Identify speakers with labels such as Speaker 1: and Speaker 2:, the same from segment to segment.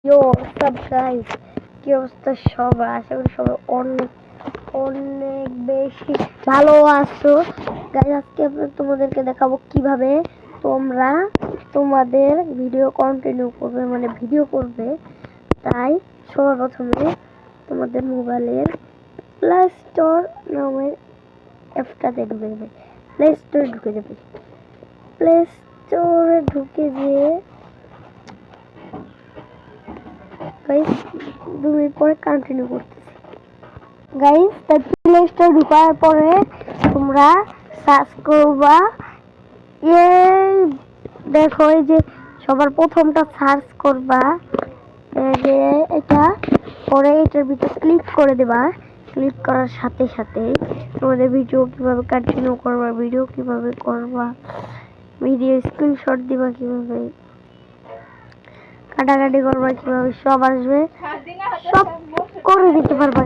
Speaker 1: ইয়ো সব গাইস, কি অবস্থা সবার? আশা করি সবাই অনেক অনেক বেশি ভালো আছো গাইস। আজকে তোমাদেরকে দেখাবো কিভাবে তোমরা তোমাদের ভিডিও কন্টিনিউ করবে, মানে ভিডিও করবে। তাই সবার প্রথমে তোমাদের মোবাইলের প্লে স্টোর নামের অ্যাপটাতে ঢুকে যাবে। প্লে স্টোরে ঢুকে যাবে। প্লে স্টোরে ঢুকে গিয়ে গাইস 2 মিনিট পরে কন্টিনিউ করতেছি গাইস। তাই প্লে স্টোরে ঢোকার পরে তোমরা সার্চ করবা, এই দেখো এই যে সবার প্রথমটা সার্চ করবা যে এটা, পরে এটার ভিতরে ক্লিক করে দেবা। ক্লিক করার সাথে সাথে তোমাদের ভিডিও কিভাবে কন্টিনিউ করবা, ভিডিও কিভাবে করবা, ভিডিও স্ক্রিনশট দিবা কিভাবে, কাটাকাটি করবা কিভাবে, সব আসবে, সব করে দিতে পারবা।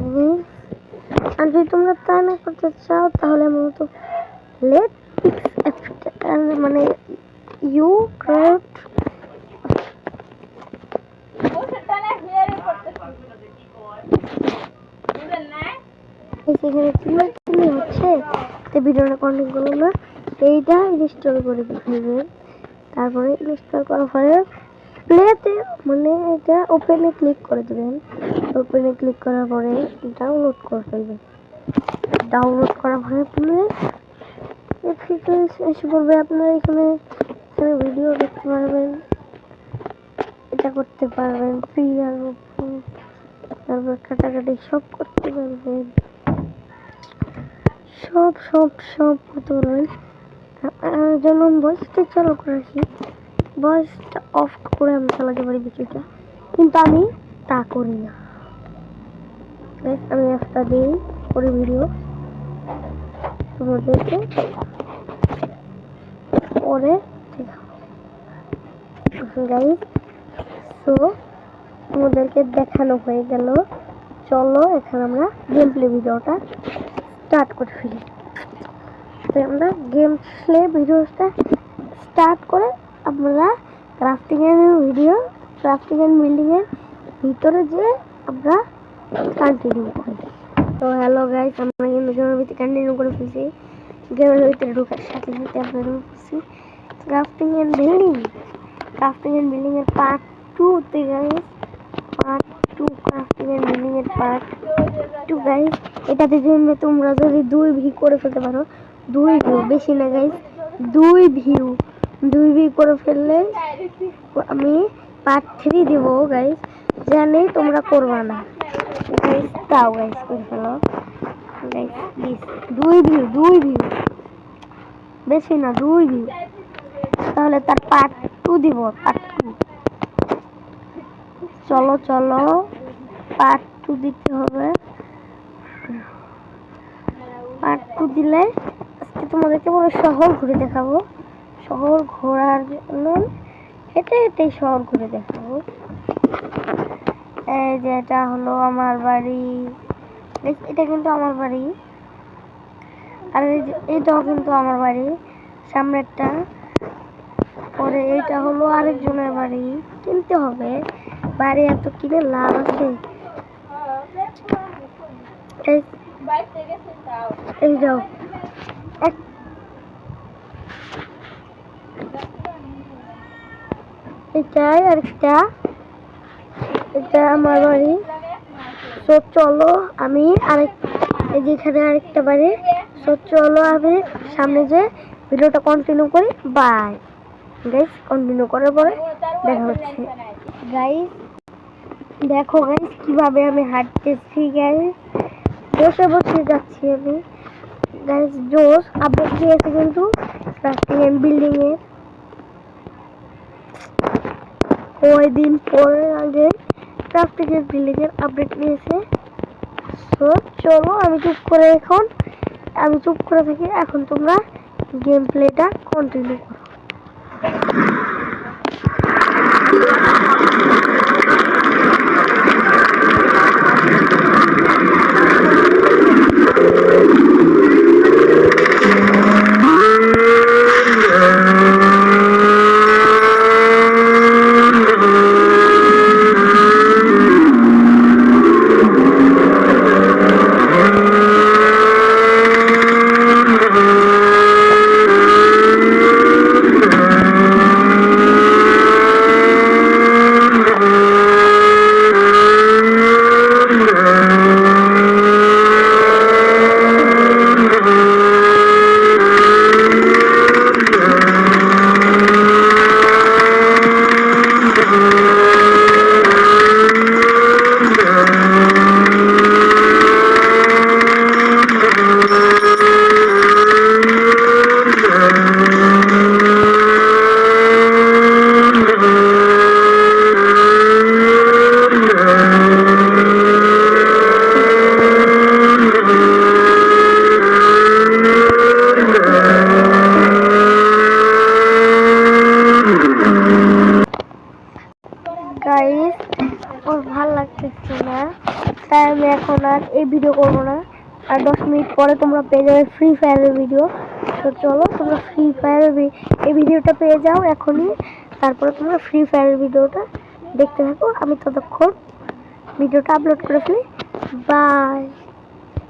Speaker 1: আর যদি তোমরা তা না করতে চাও তাহলে মূলত লেট মানে ইউ ক্রাউড হচ্ছে ভিডিওটা কন্টিনিউ করলাম না, এইটা ইনস্টল করে দিবেন। তারপরে ইনস্টল করার পরে প্লেতে মানে এটা ওপেনে ক্লিক করে দেবেন। ওপেনে ক্লিক করার পরে ডাউনলোড করে ফেলবেন। ডাউনলোড করার পরে প্লে এসে পড়বে। আপনারা এখানে ভিডিও দেখতে পারবেন, এটা করতে পারবেন, ফ্রি আর তারপর কাটাকাটি সব করতে পারবেন, সব সব সব করতে পারবেন। যেমন ভয়েসটা চালু করে রাখি, ভয়েসটা অফ করে আমি চালাতে পারি ভিডিওটা, কিন্তু আমি তা করি না। আমি একটা দিই করে ভিডিও তোমাদেরকে পরে গাইস। সো তোমাদেরকে দেখানো হয়ে গেল, চলো এখন আমরা গেম প্লে ভিডিওটা স্টার্ট করে ফেলি। তো আমরা গেম প্লে ভিডিওটা স্টার্ট করে আমরা ক্রাফটিং এর ভিডিও, ক্রাফটিং এন্ড বিল্ডিং এর ভিতরে যে আমরা কন্টিনিউ করি। তো হ্যালো গাইস, আমরা কিন্তু গেমের ভিতরে কন্টিনিউ করে ফেলছি। গেমের ভিতরে ঢোকার সাথে সাথে আপনারা বলছি crafting and building, crafting and building এর পার্ট 2 তে guys, part 2 crafting and building এর পার্ট 2 গাইস। এটাতে জন্য তোমরা যদি 2 ভিউ করে ফেলতে পারো, 2 ভিউ বেশি না গাইস, 2 ভিউ করে ফেললে আমি পার্ট 3 দেব গাইস। জানি তোমরা করবা না গাইস, তাও গাইস করে ফেলো গাইস প্লিজ। 2 ভিউ বেশি না, 2 ভিউ, তাহলে তার পার্ট 2 দিব, পার্ট 2। চলো চলো পার্ট 2 দিতে হবে। পার্ট 2 দিলে আজকে তোমাদেরকে বড় শহর ঘুরে দেখাবো। শহর ঘোরার জন্য হেঁটে হেঁটে শহর ঘুরে দেখাবো। এই যে এটা হলো আমার বাড়ি, এটা কিন্তু আমার বাড়ি, আর এইটাও কিন্তু আমার বাড়ি সামনেরটা। পরে এইটা হলো আরেকজনের বাড়ি, কিনতে হবে, বাড়ি এত কিনে লাভ আছে। এই যাও এটাই আরেকটা, এটা আমার বাড়ি। তো চলো আমি আরেক, এই যে এখানে আরেকটা বাড়ি। তো চলো আমি সামনে যে ভিডিওটা কন্টিনিউ করি। বাই গাইস, কন্টিনিউ করার পরে দেখা হচ্ছে গাইস। দেখো গাইস কিভাবে আমি হাঁটতেছি গাইস, বসে বসে যাচ্ছি আমি গাইস। জোস আপডেট দিয়েছে কিন্তু ক্রাফটিং এন্ড বিল্ডিং এর, ওই দিন পরে আগে ক্রাফটিং এন্ড বিল্ডিং এর আপডেট নিয়েছে। তো চলো আমি চুপ করে থাকি, এখন তোমরা গেম প্লেটা কন্টিনিউ করো। ওর ভাল লাগতেছে না, তাই আমি এখন আর এই ভিডিও করবো না। আর 10 মিনিট পরে তোমরা পেয়ে যাবে ফ্রি ফায়ারের ভিডিও। তো চলো তোমরা ফ্রি ফায়ারের এই ভিডিওটা পেয়ে যাও এখনই, তারপরে তোমরা ফ্রি ফায়ারের ভিডিওটা দেখতে থাকো। আমি ততক্ষণ ভিডিওটা আপলোড করে ফেলি। বাই।